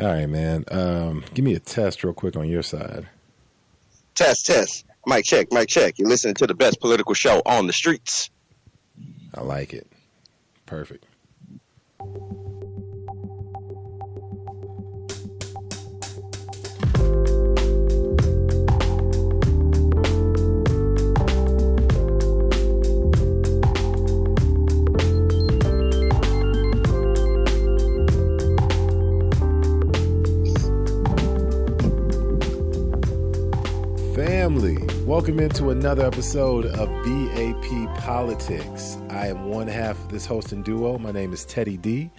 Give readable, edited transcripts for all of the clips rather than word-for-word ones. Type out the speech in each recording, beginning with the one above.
All right, man. Give me a test real quick on your side. Test. Mic check. You're listening to the best political show on the streets. I like it. Perfect. Family, welcome into another episode of BAP Politics. I am one half of this hosting duo. My name is Teddy D.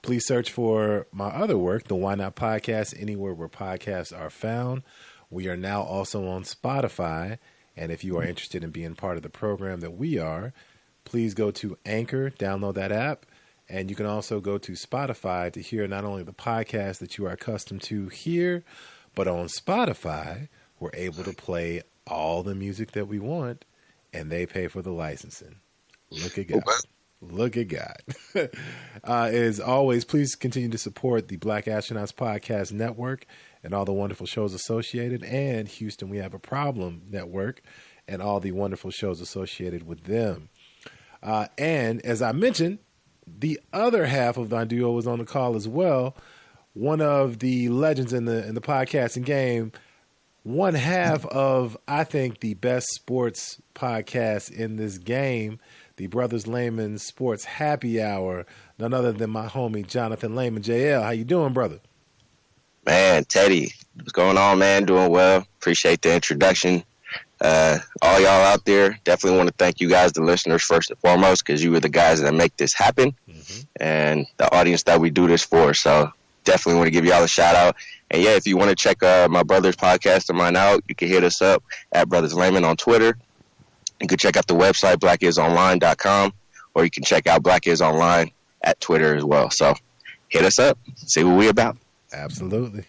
Please search for my other work, the Why Not Podcast, anywhere where podcasts are found. We are now also on Spotify, and if you are interested in being part of the program that we are, please go to Anchor, download that app, and you can also go to Spotify to hear not only the podcast that you are accustomed to here, but on Spotify, we're able to play all the music that we want, and they pay for the licensing. Look at God. Look at God. As always, please continue to support the Black Astronauts Podcast Network and all the wonderful shows associated, and Houston We Have a Problem Network and all the wonderful shows associated with them. And as I mentioned, the other half of the duo was on the call as well. One of the legends in the podcasting game, one half of, I think, the best sports podcast in this game, the Brothers Lehman Sports Happy Hour, none other than my homie Jonathan Lehman. JL, how you doing, brother? Man, Teddy, what's going on, man? Doing well. Appreciate the introduction. All y'all out there, definitely want to thank you guys, the listeners, first and foremost, because you are the guys that make this happen, and the audience that we do this for. So definitely want to give y'all a shout out. And yeah, if you want to check my brother's podcast of mine out, you can hit us up at Brothers Lehman on Twitter. You can check out the website, blackisonline.com, or you can check out Black Is Online at Twitter as well. So hit us up, see what we about. Absolutely.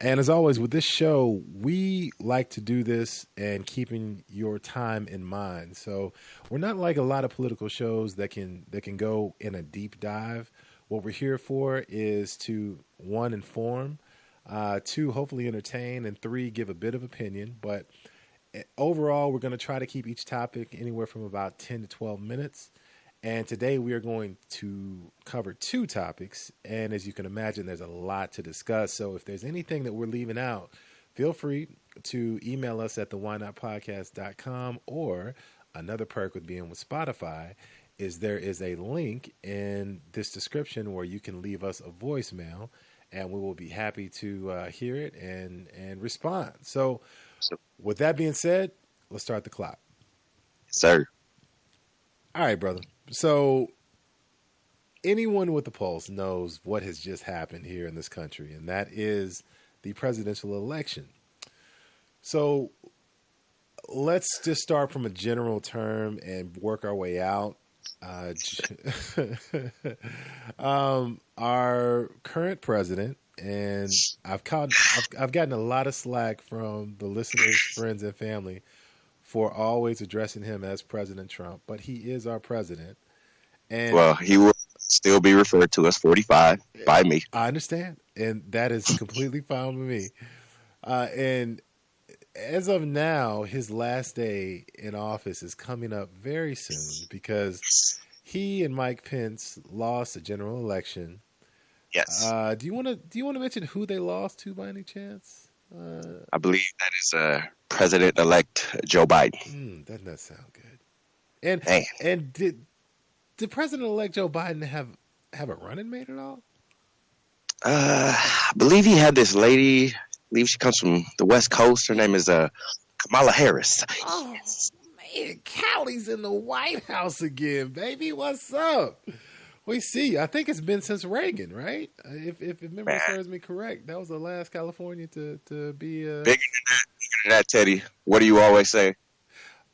And as always, with this show, we like to do this and keeping your time in mind. So we're not like a lot of political shows that can go in a deep dive. What we're here for is to, one, inform, two, hopefully entertain, and three, give a bit of opinion. But overall, we're going to try to keep each topic anywhere from about 10 to 12 minutes. And today we are going to cover two topics. And as you can imagine, there's a lot to discuss. So if there's anything that we're leaving out, feel free to email us at thewhynotpodcast.com, or another perk with being with Spotify is there is a link in this description where you can leave us a voicemail, and we will be happy to hear it and respond. So with that being said, let's start the clock. Sir. All right, brother. So anyone with a pulse knows what has just happened here in this country, and that is the presidential election. So let's just start from a general term and work our way out. Our current president, and I've gotten a lot of slack from the listeners, friends, and family for always addressing him as President Trump, but he is our president. And well, he will still be referred to as 45 by me. I understand, and that is completely fine with me. And as of now, his last day in office is coming up very soon because he and Mike Pence lost the general election. Yes. Do you want to mention who they lost to by any chance? I believe that is President-elect Joe Biden. That does sound good. And did President-elect Joe Biden have a running mate at all? I believe he had this lady. I believe she comes from the West Coast. Her name is Kamala Harris. Oh, man, Cowley's in the White House again, baby. What's up? We see. I think it's been since Reagan, right? If memory serves me correct, that was the last California to be bigger than that, Teddy. What do you always say?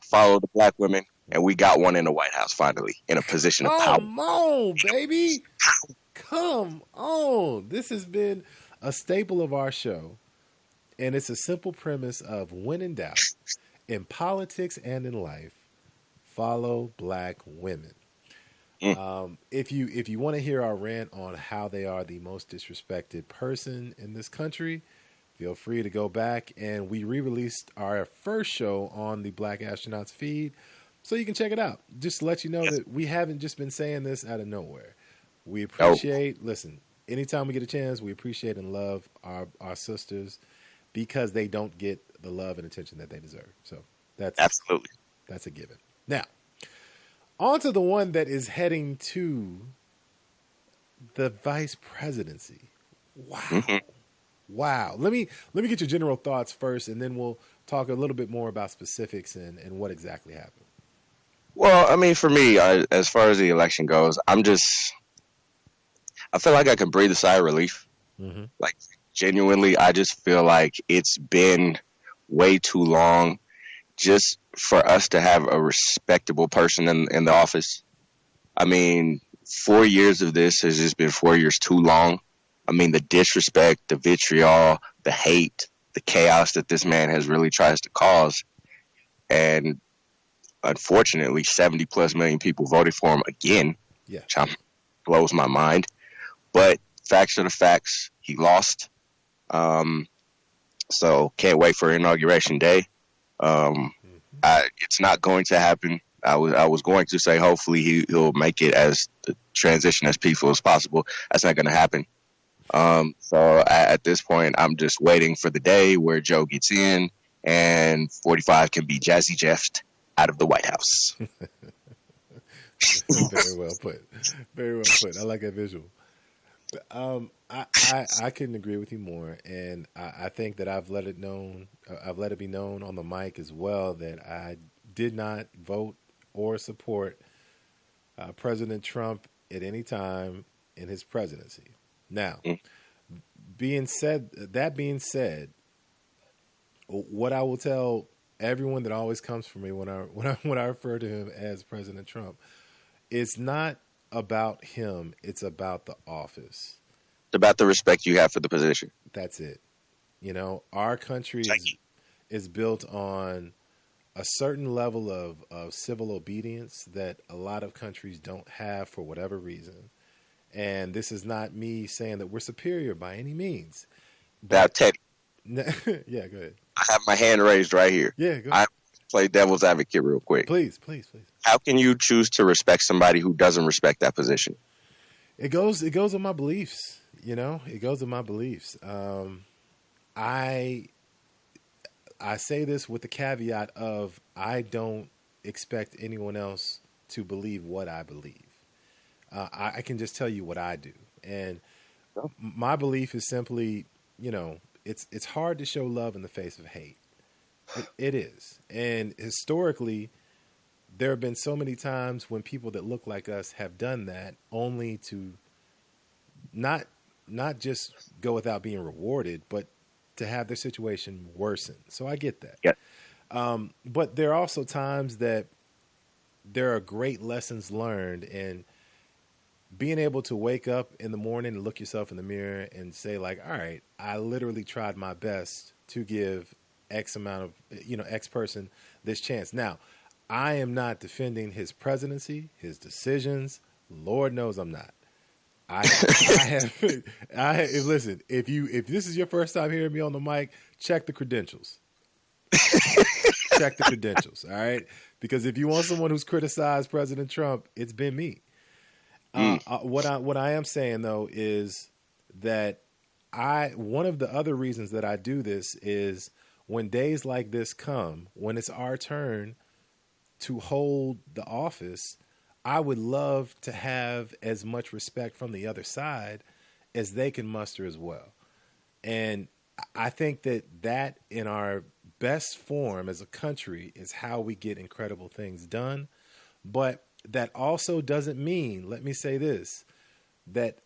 Follow the black women, and we got one in the White House finally in a position of power. Come on, baby. Come on. This has been a staple of our show, and it's a simple premise of when in doubt, in politics and in life, follow black women. If you want to hear our rant on how they are the most disrespected person in this country, feel free to go back, and we re-released our first show on the Black Astronauts feed, so you can check it out. Just to let you know that we haven't just been saying this out of nowhere. We appreciate, listen, anytime we get a chance, we appreciate and love our sisters because they don't get the love and attention that they deserve. So that's a given. Now, on to the one that is heading to the vice presidency. Wow. Mm-hmm. Wow. Let me get your general thoughts first, and then we'll talk a little bit more about specifics and what exactly happened. Well, I mean, for me, as far as the election goes, I feel like I can breathe a sigh of relief. Mm-hmm. Like, genuinely, I just feel like it's been way too long just for us to have a respectable person in the office. I mean, 4 years of this has just been 4 years too long. I mean, the disrespect, the vitriol, the hate, the chaos that this man has really tries to cause. And unfortunately, 70 plus million people voted for him again, which blows my mind. But facts are the facts. He lost. So can't wait for Inauguration Day. It's not going to happen. I was going to say hopefully he'll make it as the transition as peaceful as possible. That's not going to happen. So at this point, I'm just waiting for the day where Joe gets in and 45 can be Jazzy Jeffed out of the White House. Very well put. Very well put. I like that visual. I couldn't agree with you more, and I think that I've let it be known on the mic as well that I did not vote or support President Trump at any time in his presidency. Now, being said, what I will tell everyone that always comes for me when I refer to him as President Trump, it's not about him. It's about the office. It's about the respect you have for the position. That's it. You know, our country is built on a certain level of civil obedience that a lot of countries don't have for whatever reason. And this is not me saying that we're superior by any means. Now, Teddy. Yeah, go ahead. I have my hand raised right here. Yeah, go ahead. Play devil's advocate real quick. Please. How can you choose to respect somebody who doesn't respect that position? It goes with my beliefs. You know, it goes with my beliefs. I say this with the caveat of I don't expect anyone else to believe what I believe. I can just tell you what I do. And my belief is simply, you know, it's hard to show love in the face of hate. It is. And historically, there have been so many times when people that look like us have done that only to not just go without being rewarded, but to have their situation worsen. So I get that. Yeah. But there are also times that there are great lessons learned, and being able to wake up in the morning and look yourself in the mirror and say, like, all right, I literally tried my best to give X amount of, X person this chance. Now, I am not defending his presidency, his decisions. Lord knows I'm not. Listen, if this is your first time hearing me on the mic, check the credentials. Check the credentials, all right? Because if you want someone who's criticized President Trump, it's been me. What I am saying though is that one of the other reasons that I do this is when days like this come, when it's our turn to hold the office, I would love to have as much respect from the other side as they can muster as well. And I think that in our best form as a country is how we get incredible things done. But that also doesn't mean, let me say this, that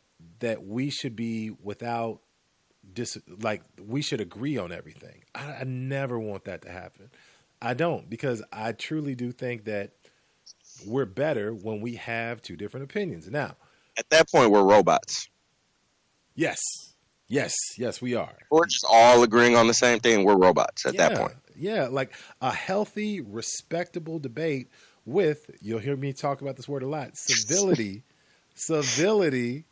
we should be without we should agree on everything. I never want that to happen. I don't, because I truly do think that we're better when we have two different opinions. Now, at that point, we're robots. Yes, we are. We're just all agreeing on the same thing. We're robots at that point. Yeah, like a healthy, respectable debate with, you'll hear me talk about this word a lot, civility, civility,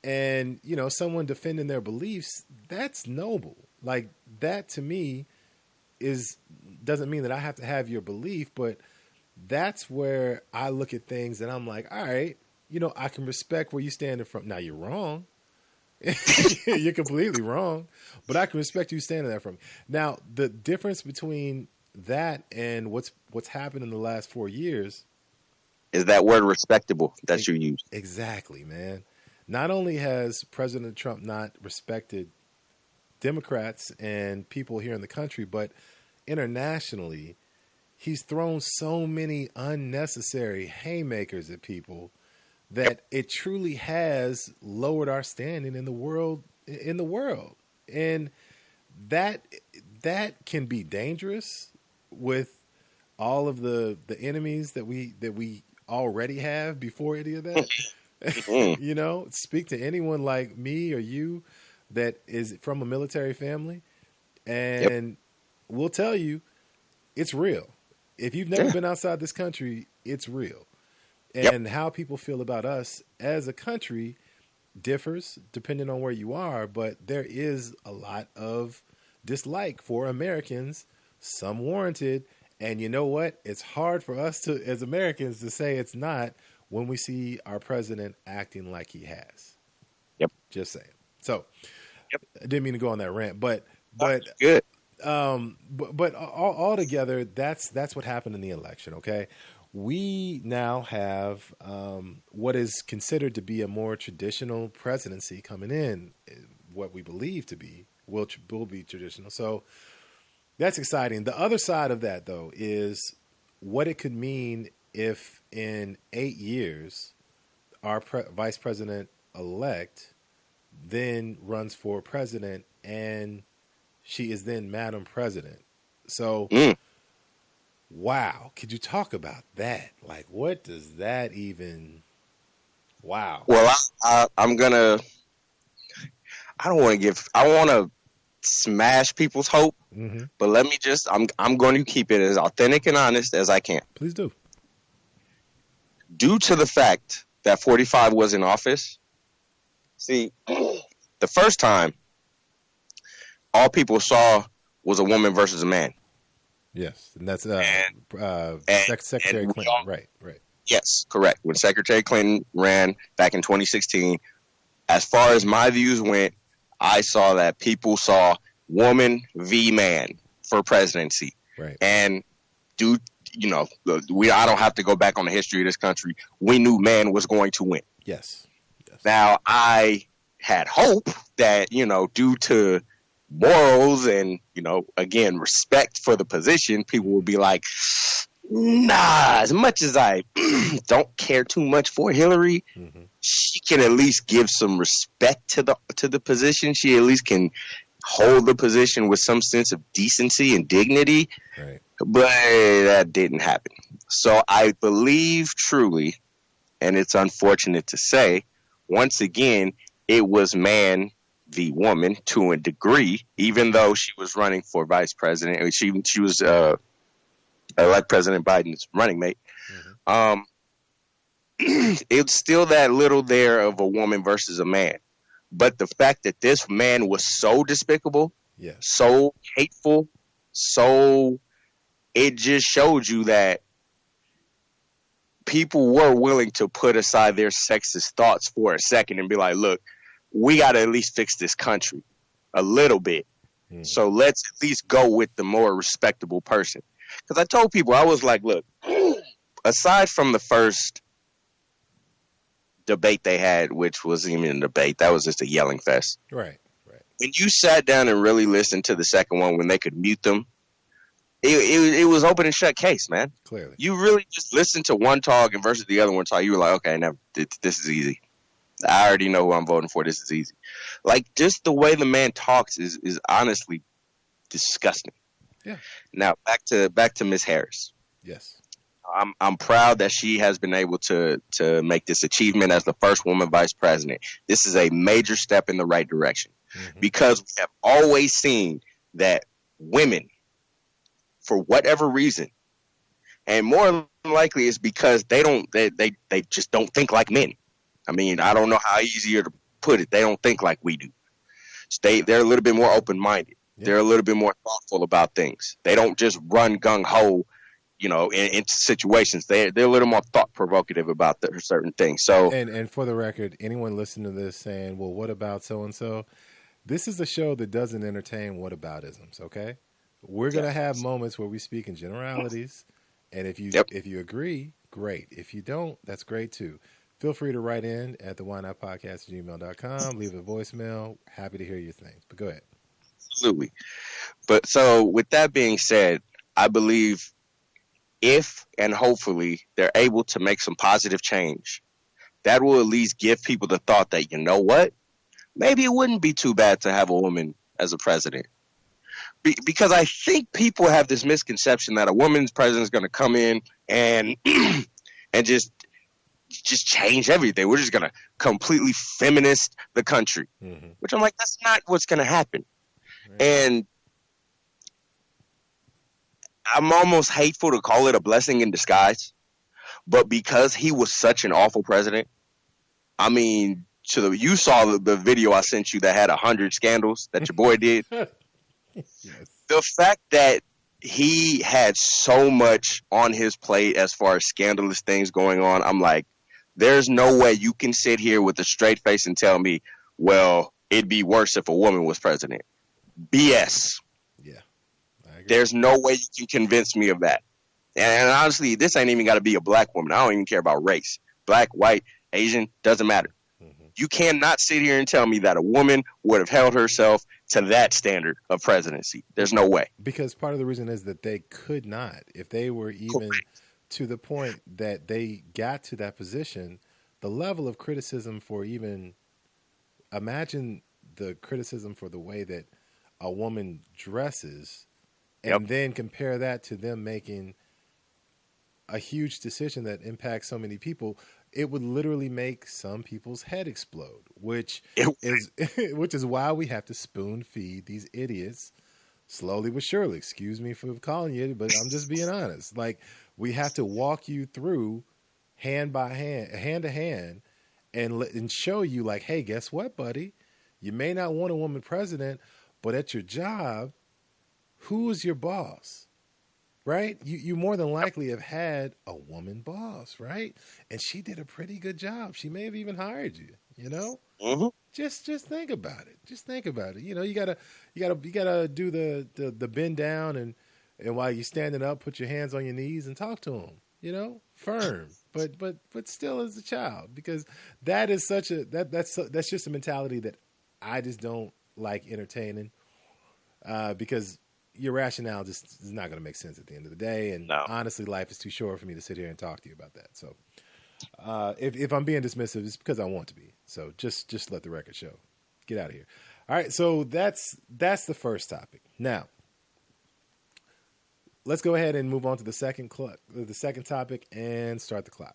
and, you know, someone defending their beliefs, that's noble. Like, that to me doesn't mean that I have to have your belief, but that's where I look at things and I'm like, all right, you know, I can respect where you standing from. Now, you're wrong. You're completely wrong, but I can respect you standing there from me. Now, the difference between that and what's happened in the last 4 years is that word respectable that you use. Exactly, man. Not only has President Trump not respected Democrats and people here in the country, but internationally, he's thrown so many unnecessary haymakers at people that it truly has lowered our standing in the world. And that can be dangerous with all of the enemies that we already have before any of that. You know, speak to anyone like me or you that is from a military family, and we'll tell you it's real. If you've never been outside this country, it's real. And how people feel about us as a country differs depending on where you are, but there is a lot of dislike for Americans, some warranted. And you know what? It's hard for us to, as Americans, to say it's not when we see our president acting like he has. Yep. Just saying. So I didn't mean to go on that rant, but good. But all together, that's what happened in the election. Okay. We now have what is considered to be a more traditional presidency coming in, what we believe to be will be traditional. So that's exciting. The other side of that, though, is what it could mean if in 8 years our vice president-elect then runs for president and she is then Madam President. So... Wow. Could you talk about that? Like, what does that even... Wow. Well, I want to smash people's hope, but let me just, I'm going to keep it as authentic and honest as I can. Please do. Due to the fact that 45 was in office, see, the first time, all people saw was a woman versus a man. Yes, and that's Secretary Clinton. Right. Yes, correct. When Secretary Clinton ran back in 2016, as far as my views went, I saw that people saw woman v. man for presidency. Right. And I don't have to go back on the history of this country. We knew man was going to win. Yes. Now, I had hope that, due to morals and, again, respect for the position, people would be like, nah, as much as I don't care too much for Hillary, she can at least give some respect to the position. She at least can hold the position with some sense of decency and dignity. Right. But that didn't happen. So I believe truly, and it's unfortunate to say, once again, it was man the woman to a degree, even though she was running for vice president. She was like President Biden's running mate. It's still that little there of a woman versus a man. But the fact that this man was so despicable, so hateful, it just showed you that people were willing to put aside their sexist thoughts for a second and be like, look, we got to at least fix this country a little bit. So let's at least go with the more respectable person. Because I told people, I was like, look, aside from the first debate they had, which wasn't even a debate, that was just a yelling fest. Right. When you sat down and really listened to the second one, when they could mute them, it was open and shut case, man. Clearly. You really just listened to one talk and versus the other one talk. You were like, okay, now this is easy. I already know who I'm voting for. This is easy. Like, just the way the man talks is honestly disgusting. Yeah. Now back to Miss Harris. Yes. I'm proud that she has been able to make this achievement as the first woman vice president. This is a major step in the right direction because we have always seen that women, for whatever reason, And more than likely it's because they just don't think like men. I mean, I don't know how easier to put it. They don't think like we do. They're a little bit more open-minded. Yeah. They're a little bit more thoughtful about things. They don't just run gung-ho, into situations. They're a little more thought-provocative about certain things. So, and for the record, anyone listening to this saying, well, what about so-and-so? This is a show that doesn't entertain whataboutisms, okay? We're going to have moments where we speak in generalities, and if you agree, great. If you don't, that's great too. Feel free to write in at the whynotpodcast@gmail.com. Leave a voicemail. Happy to hear your things. But go ahead. Absolutely. But so with that being said, I believe if and hopefully they're able to make some positive change, that will at least give people the thought that, you know what? Maybe it wouldn't be too bad to have a woman as a president. Because I think people have this misconception that a woman's president is going to come in and and just change everything. We're just going to completely feminist the country, which I'm like, that's not what's going to happen. Right. And I'm almost hateful to call it a blessing in disguise, but because he was such an awful president, I mean, you saw the video I sent you that had 100 scandals that your boy did. Yes. The fact that he had so much on his plate as far as scandalous things going on, I'm like, there's no way you can sit here with a straight face and tell me, well, it'd be worse if a woman was president. BS. Yeah. There's no way you can convince me of that. And honestly, this ain't even got to be a black woman. I don't even care about race. Black, white, Asian, doesn't matter. You cannot sit here and tell me that a woman would have held herself to that standard of presidency. There's no way. Because part of the reason is that they could not. If they were even to the point that they got to that position, the level of criticism for even imagine the criticism for the way that a woman dresses and then compare that to them making a huge decision that impacts so many people. It would literally make some people's head explode, which is why we have to spoon feed these idiots slowly but surely. Excuse me for calling you, but I'm just being honest. Like, we have to walk you through hand by hand, hand to hand, and show you like, hey, guess what, buddy? You may not want a woman president, but at your job, who is your boss? Right? You more than likely have had a woman boss, right? And she did a pretty good job. She may have even hired you, Mm-hmm. Just think about it. Just think about it. You gotta do the bend down and while you're standing up, put your hands on your knees and talk to them, firm, but still as a child, because that is that's just a mentality that I just don't like entertaining, because your rationale just is not going to make sense at the end of the day. And honestly, life is too short for me to sit here and talk to you about that. So if I'm being dismissive, it's because I want to be. So just let the record show. Get out of here. All right. So that's the first topic. Now, let's go ahead and move on to the second topic and start the clock.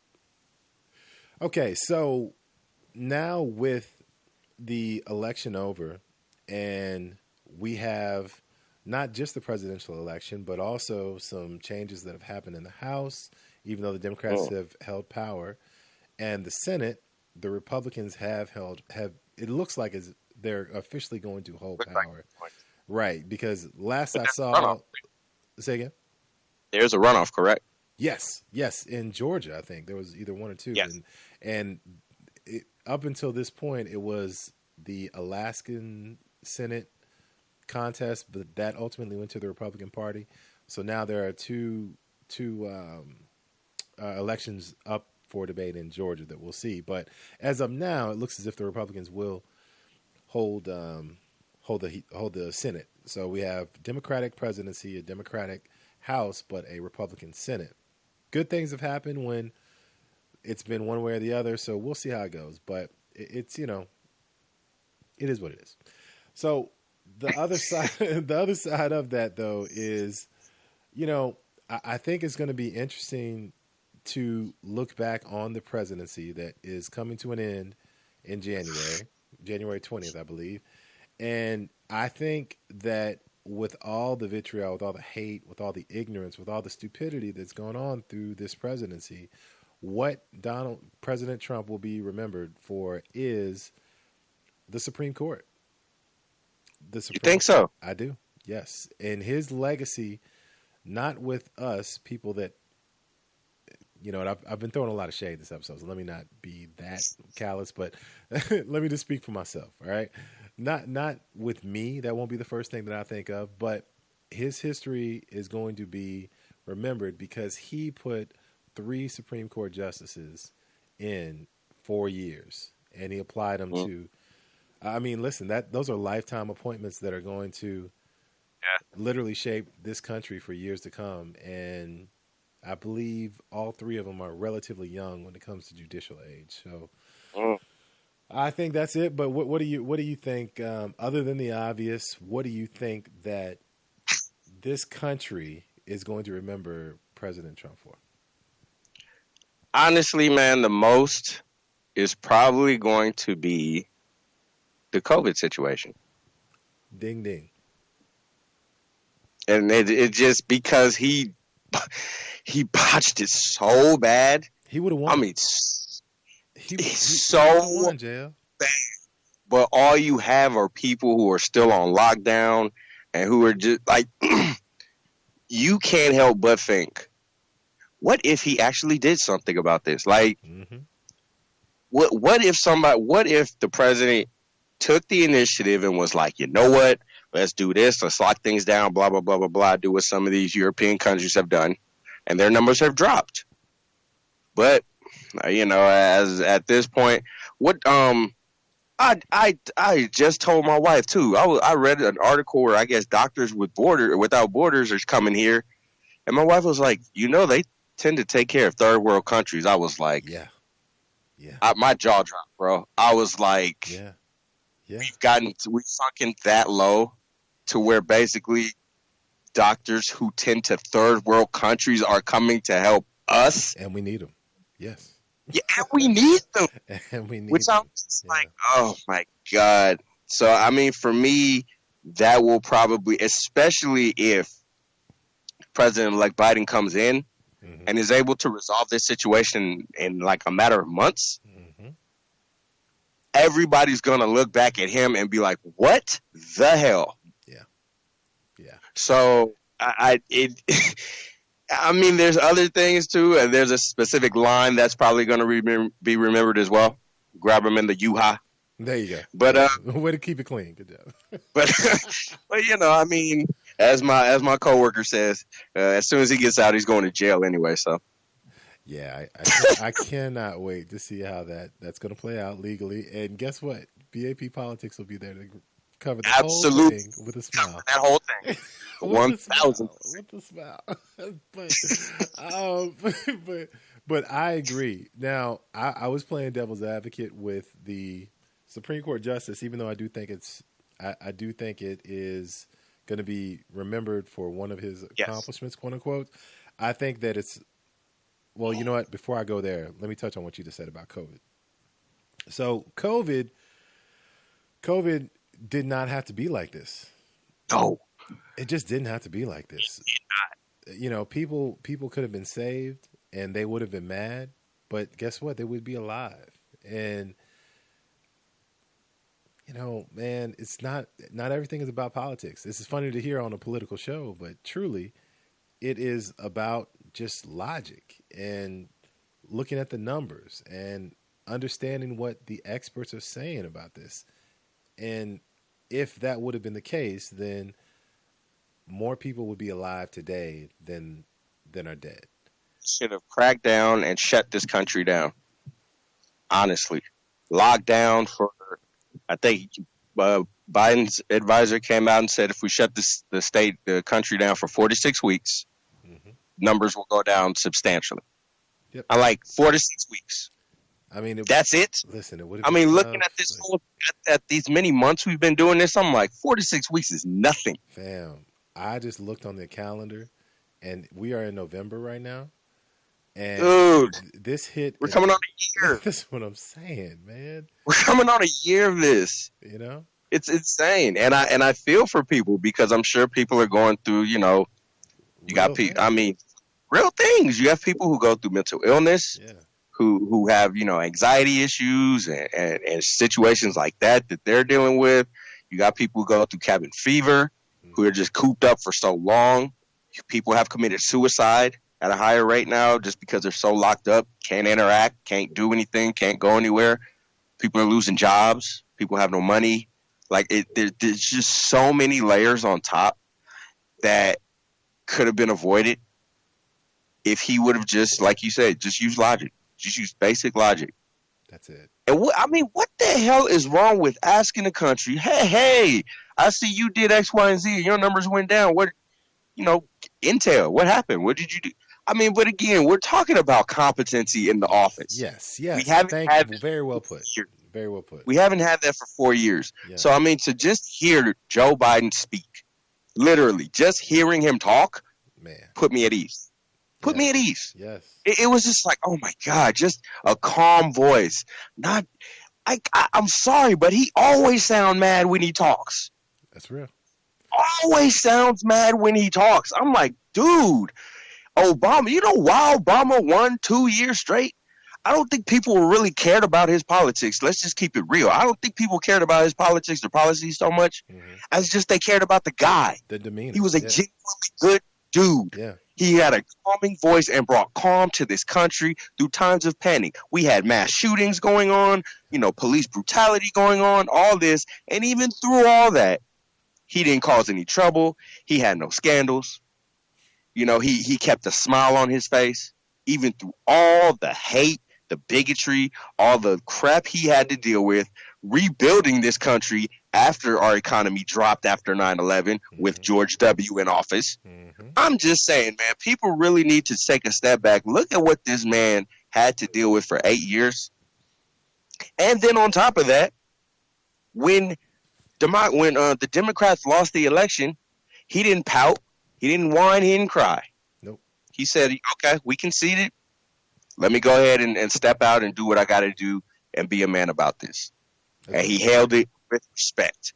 Okay. So now with the election over, and we have not just the presidential election, but also some changes that have happened in the House, even though the Democrats have held power, and the Senate, the Republicans have it looks like they're officially going to hold power. Right. Because last I saw, say again? There's a runoff, correct? Yes. In Georgia, I think there was either one or two. Yes. And up until this point, it was the Alaskan Senate contest, but that ultimately went to the Republican Party. So now there are two elections up for debate in Georgia that we'll see. But as of now, it looks as if the Republicans will hold the Senate. So we have Democratic presidency, a Democratic House, but a Republican Senate. Good things have happened when it's been one way or the other. So we'll see how it goes. But it's it is what it is. So the other side of that, though, is, I think it's going to be interesting to look back on the presidency that is coming to an end in January 20th, I believe. And I think that with all the vitriol, with all the hate, with all the ignorance, with all the stupidity that's going on through this presidency, what President Trump will be remembered for is the Supreme Court. You think so? I do. Yes. And his legacy, not with us, people that, and I've been throwing a lot of shade this episode, so let me not be that callous, but let me just speak for myself, all right? Not with me, that won't be the first thing that I think of, but his history is going to be remembered because he put 3 Supreme Court justices in 4 years, and he applied them to, listen, those are lifetime appointments that are going to literally shape this country for years to come, and I believe all 3 of them are relatively young when it comes to judicial age. So I think that's it. But what do you think? Other than the obvious, what do you think that this country is going to remember President Trump for? Honestly, man, the most is probably going to be the COVID situation. Ding ding. And it just because he botched it so bad. He would have won. I mean, he's so won, JL. bad. But all you have are people who are still on lockdown and who are just like, you can't help but think, what if he actually did something about this? Like, what if the president took the initiative and was like, you know what? Let's do this. Let's lock things down, blah, blah, blah, blah, blah. Do what some of these European countries have done. And their numbers have dropped. But, as at this point, what I just told my wife, too. I read an article where I guess doctors without borders are coming here. And my wife was like, they tend to take care of third world countries. I was like, yeah. My jaw dropped, bro. I was like, yeah. We've sunken that low to where basically doctors who tend to third world countries are coming to help us. And we need them. Yes. Yeah, and we need them. And we need Which I'm just like, oh my God. So, I mean, for me, that will probably, especially if President-elect Biden comes in and is able to resolve this situation in like a matter of months, everybody's going to look back at him and be like, what the hell? Yeah. So, I mean, there's other things too, and there's a specific line that's probably going to be remembered as well. Grab him in the U-Ha. There you go. But way to keep it clean. Good job. but I mean, as my coworker says, as soon as he gets out, he's going to jail anyway. So. Yeah, I cannot wait to see how that's going to play out legally. And guess what? BAP Politics will be there to cover the whole thing with a smile. That whole thing. 1,000. With a smile. But I agree. Now, I was playing devil's advocate with the Supreme Court justice, even though I do think it is going to be remembered for one of his accomplishments, quote unquote. I think that it's, well, you know what? Before I go there, let me touch on what you just said about COVID. So COVID did not have to be like this. No. It just didn't have to be like this. People could have been saved and they would have been mad, but guess what? They would be alive. And, man, it's not everything is about politics. This is funny to hear on a political show, but truly it is about just logic and looking at the numbers and understanding what the experts are saying about this. And if that would have been the case, then more people would be alive today than are dead. Should have cracked down and shut this country down. Honestly. Locked down for, I think Biden's advisor came out and said if we shut the country down for 46 weeks, numbers will go down substantially. Yep. I like 46 weeks. I mean, that's it. Listen, looking at this at these many months we've been doing this, I'm like 46 weeks is nothing. Fam, I just looked on the calendar, and we are in November right now. And dude, this hit. We're coming on a year. That's what I'm saying, man. We're coming on a year of this. It's insane, and I feel for people because I'm sure people are going through. You got people. I mean, real things. You have people who go through mental illness, who have anxiety issues and situations like that they're dealing with. You got people who go through cabin fever, who are just cooped up for so long. People have committed suicide at a higher rate now just because they're so locked up, can't interact, can't do anything, can't go anywhere. People are losing jobs. People have no money. Like there's just so many layers on top that could have been avoided if he would have just, like you said, just used logic, just used basic logic. That's it. And what the hell is wrong with asking the country, hey, I see you did X, Y, and Z, and your numbers went down. What, intel? What happened? What did you do? I mean, but again, we're talking about competency in the office. Yes. We haven't had very well put. Very well put. We haven't had that for 4 years. Yeah. So, I mean, to just hear Joe Biden speak, literally, just hearing him talk, put me at ease. Put me at ease. Yes. It was just like, oh, my God, just a calm voice. I'm sorry, but he always sounds mad when he talks. That's real. Always sounds mad when he talks. I'm like, dude, Obama, why Obama won 2 years straight? I don't think people really cared about his politics. Let's just keep it real. I don't think people cared about his politics or policies so much as just they cared about the guy. The demeanor. He was a genuinely good dude. Yeah. He had a calming voice and brought calm to this country through times of panic. We had mass shootings going on, police brutality going on, all this. And even through all that, he didn't cause any trouble. He had no scandals. He kept a smile on his face, even through all the hate, the bigotry, all the crap he had to deal with, rebuilding this country after our economy dropped after 9/11 with George W. in office. I'm just saying, man, people really need to take a step back. Look at what this man had to deal with for 8 years. And then on top of that, when the Democrats lost the election, he didn't pout, he didn't whine, he didn't cry. Nope. He said, okay, we conceded. Let me go ahead and step out and do what I got to do and be a man about this. Okay. And he held it with respect.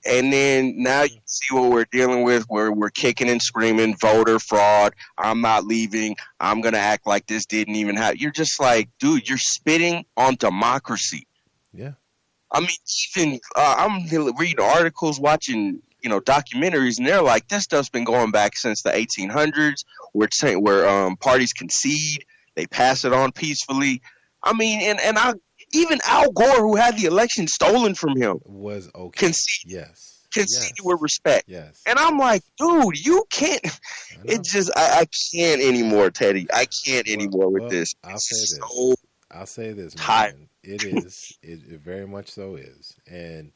And then now you see what we're dealing with, where we're kicking and screaming, voter fraud, I'm not leaving, I'm going to act like this didn't even happen. You're just like, dude, you're spitting on democracy. Yeah. I mean, even I'm reading articles, watching documentaries, and they're like, this stuff's been going back since the 1800s, where parties concede, they pass it on peacefully. I mean, and even Al Gore, who had the election stolen from him, was okay. Conceded with respect. Yes. And I'm like, dude, you can't. It just, I can't anymore, Teddy. I can't anymore with this. I'll say this, man. It is. It very much so is. And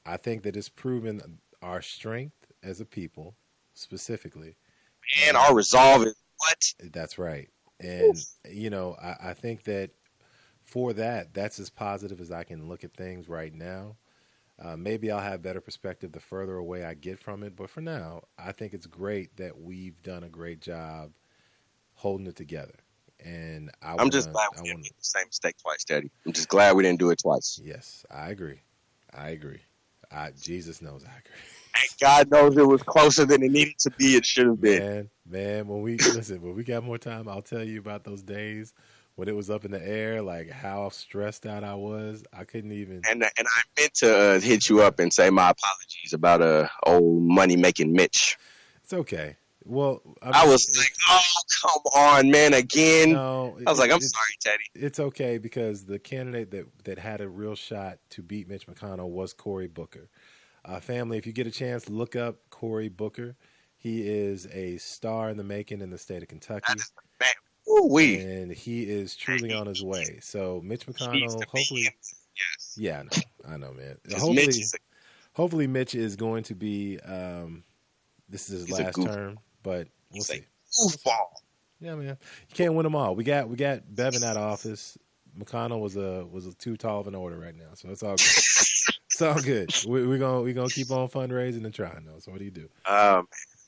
I think that it's proven our strength as a people, specifically. And our resolve is what? That's right. And, I think that for that's as positive as I can look at things right now. Maybe I'll have better perspective the further away I get from it. But for now, I think it's great that we've done a great job holding it together. And I'm just glad we didn't make the same mistake twice, Teddy. I'm just glad we didn't do it twice. Yes, I agree. Jesus knows I agree. And God knows it was closer than it needed to be. It should have been. Man, when we got more time, I'll tell you about those days when it was up in the air, like how stressed out I was. I couldn't even. And I meant to hit you up and say my apologies about old money making Mitch. It's okay. Well, I was like, oh, come on, man, again. No, I was like, I'm sorry, Teddy. It's okay because the candidate that had a real shot to beat Mitch McConnell was Cory Booker. Family, if you get a chance, look up Cory Booker. He is a star in the making in the state of Kentucky. And he is truly on his way. So Mitch McConnell, hopefully. Yes. Yeah, I know, man. Hopefully Mitch is going to be, this is his last term, but we'll see. Goofball. Yeah, man. You can't win them all. We got Bevin out of office. McConnell was too tall of an order right now, so it's all good. It's all good. We're gonna keep on fundraising and trying though. So what do you do?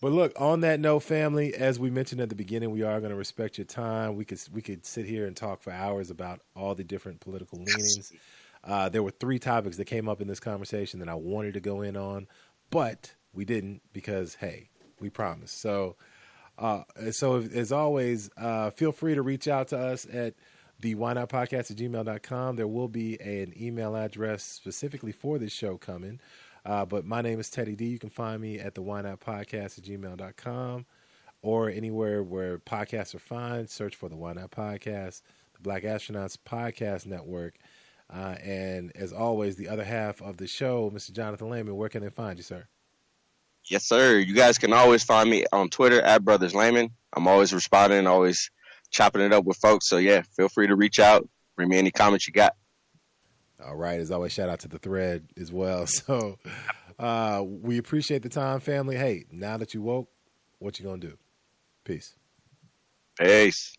But look, on that note, family, as we mentioned at the beginning, we are going to respect your time. We could sit here and talk for hours about all the different political leanings. There were 3 topics that came up in this conversation that I wanted to go in on, but we didn't because, hey, we promised. So as always, feel free to reach out to us at the whynotpodcast@gmail.com. There will be an email address specifically for this show coming. But my name is Teddy D. You can find me at the whynotpodcast@gmail.com or anywhere where podcasts are found. Search for the Why Not Podcast, the Black Astronauts Podcast Network. And as always, the other half of the show, Mr. Jonathan Lehman, where can they find you, sir? Yes, sir. You guys can always find me on Twitter at Brothers Lehman. I'm always responding, always chopping it up with folks. So, yeah, feel free to reach out. Bring me any comments you got. All right. As always, shout out to the thread as well. So we appreciate the time, family. Hey, now that you woke, what you going to do? Peace. Peace.